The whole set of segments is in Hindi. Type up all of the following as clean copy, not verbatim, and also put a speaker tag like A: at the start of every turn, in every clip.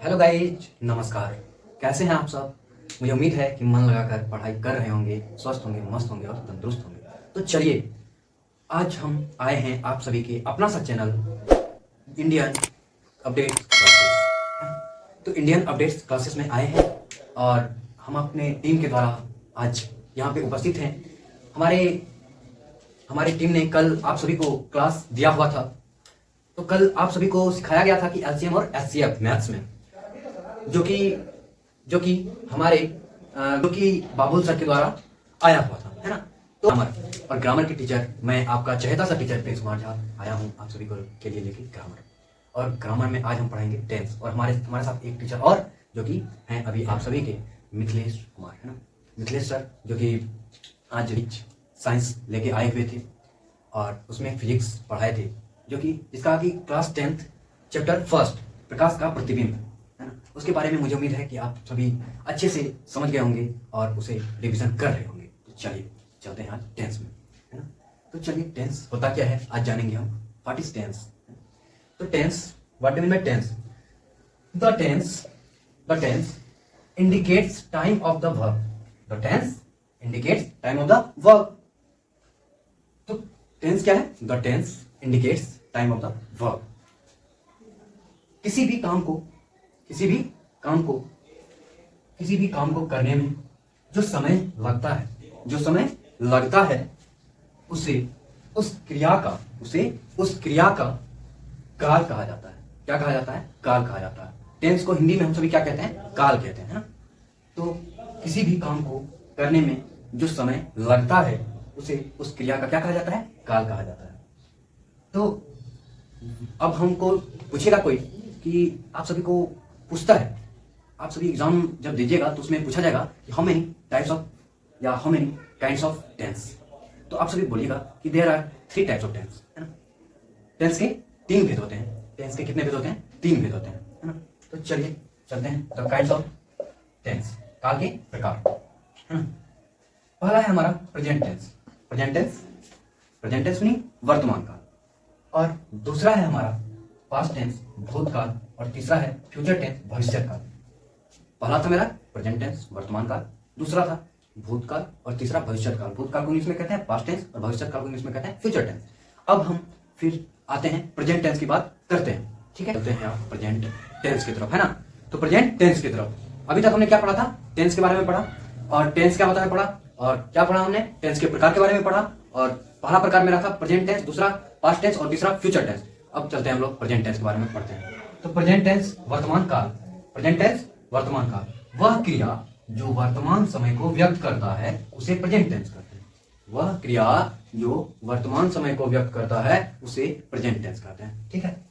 A: हेलो गाइज, नमस्कार। कैसे हैं आप सब? मुझे उम्मीद है कि मन लगाकर पढ़ाई कर रहे होंगे, स्वस्थ होंगे, मस्त होंगे और तंदुरुस्त होंगे। तो चलिए, आज हम आए हैं आप सभी के अपना सा चैनल इंडियन अपडेट्स क्लासेस। तो इंडियन अपडेट्स क्लासेस में आए हैं और हम अपने टीम के द्वारा आज यहाँ पे उपस्थित हैं। हमारी टीम ने कल आप सभी को क्लास दिया हुआ था। तो कल आप सभी को सिखाया गया था कि एलसीएम और एचसीएफ मैथ्स में जो कि बाबुल सर के द्वारा आया हुआ था, है ना। तो ग्रामर के टीचर, मैं आपका चहेता सा टीचर प्रिंस कुमार झा आया हूँ आप सभी को के लिए लेके ग्रामर। और ग्रामर में आज हम पढ़ाएंगे टेंस। और हमारे साथ एक टीचर और जो कि हैं अभी आप सभी के मिथिलेश कुमार, है ना। मिथिलेश सर जो कि आज साइंस लेके आए हुए थे और उसमें फिजिक्स पढ़ाए थे, जो कि जिसका कि क्लास 10th चैप्टर 1 प्रकाश का प्रतिबिंब, है ना, उसके बारे में मुझे उम्मीद है कि आप सभी अच्छे से समझ गए होंगे और उसे रिवीजन कर रहे होंगे। तो चलिए चलते हैं आज टेंस में, है ना। तो चलिए, टेंस होता क्या है आज जानेंगे हम। What is tense? तो tense, what do mean by tense? The tense indicates time of the verb. The tense indicates time of the verb. तो टेंस क्या है? The tense indicates time of the verb. किसी भी काम को करने में जो समय लगता है उसे उस क्रिया का काल कहा जाता है। क्या कहा जाता है? काल कहा जाता है। टेंस को हिंदी में हम सभी क्या कहते हैं? काल कहते हैं, है ना। तो किसी भी काम को करने में जो समय लगता है उसे उस क्रिया का क्या कहा जाता है? काल कहा जाता है। तो अब हमको पूछेगा कोई कि आप सभी को पूछता है, आप सभी एग्जाम जब दीजिएगा तो उसमें पूछा जाएगा कि हाउ मेनी टाइप्स ऑफ या how many kinds of tense. तो आप सभी बोलिएगा कि there are 3 types of tense, है ना। टेंस के 3 भेद होते हैं। टेंस के कितने भेद होते हैं? 3 भेद होते हैं, है ना। तो चलिए चलते हैं द काइंड्स ऑफ टेंस, काल के प्रकार, है ना। पहला है हमारा प्रेजेंट टेंस मीनिंग वर्तमान काल। और दूसरा है हमारा पास्ट टेंस भूतकाल। और तीसरा है फ्यूचर टेंस भविष्य काल। पहला था मेरा प्रेजेंट टेंस वर्तमान काल, दूसरा था भूतकाल और तीसरा भविष्य काल। भूतकाल को इंग्लिश में कहते हैं पास्ट टेंस और भविष्य काल को इंग्लिश में कहते हैं फ्यूचर टेंस। अब हम फिर आते हैं प्रेजेंट टेंस की बात करते हैं, ठीक है। चलते हैं आप प्रेजेंट टेंस की तरफ, है ना। तो प्रेजेंट टेंस की तरफ अभी तक हमने क्या पढ़ा था? टेंस के बारे में पढ़ा और टेंस क्या होता है पढ़ा। और क्या पढ़ा हमने? टेंस के प्रकार के बारे में पढ़ा। और पहला प्रकार मेरा था प्रेजेंट टेंस, दूसरा पास्ट टेंस और तीसरा फ्यूचर टेंस। अब चलते हैं हम लोग प्रेजेंट टेंस के बारे में पढ़ते हैं। तो प्रेजेंट टेंस वर्तमान काल। प्रेजेंट टेंस वर्तमान काल, वह क्रिया जो वर्तमान समय को व्यक्त करता है उसे प्रेजेंट टेंस कहते हैं। वह क्रिया जो वर्तमान समय को व्यक्त करता है उसे प्रेजेंट टेंस कहते हैं, ठीक है।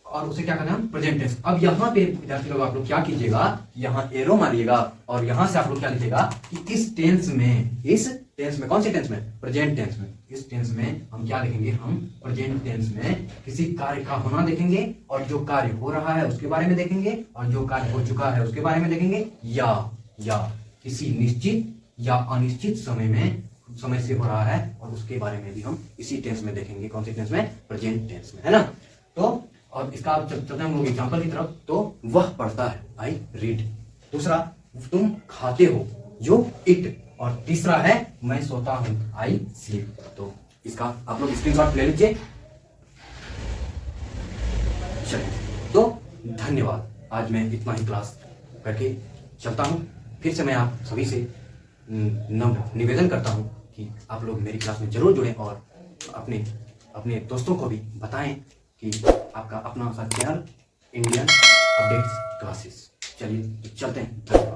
A: और उसे क्या कहते हैं हम? Present tense. अब यहाँ पे विद्यार्थी लोग आप लोग क्या कीजिएगा, यहाँ एरो मारिएगा और यहाँ से आप लोग क्या लिखिएगा कि इस टेंस में कौन से टेंस में? प्रेजेंट टेंस में। इस टेंस में हम क्या लिखेंगे? हम प्रेजेंट टेंस में किसी कार्य का होना देखेंगे और जो कार्य हो रहा है उसके बारे में देखेंगे और जो कार्य हो चुका है उसके बारे में देखेंगे, या किसी निश्चित या अनिश्चित समय से हो रहा है और उसके बारे में भी हम इसी टेंस में देखेंगे। कौन सी टेंस में? प्रेजेंट टेंस में, है ना। तो और इसका आप चलते हैं हम लोग एग्जाम्पल की तरफ। तो वह पढ़ता है, आई रीड। दूसरा, तुम खाते हो, यू ईट। और तीसरा है मैं सोता हूं, आई स्लीप। तो इसका आप लोग स्क्रीनशॉट ले लीजिए। चलिए, तो धन्यवाद। आज मैं इतना ही क्लास करके चलता हूं। फिर से मैं आप सभी से निवेदन करता हूं कि आप लोग मेरी क्लास में जरूर जुड़ें और अपने दोस्तों को भी बताएं कि आपका अपना सा चैनल इंडियन अपडेट्स क्लासेस। चलिए चलते हैं।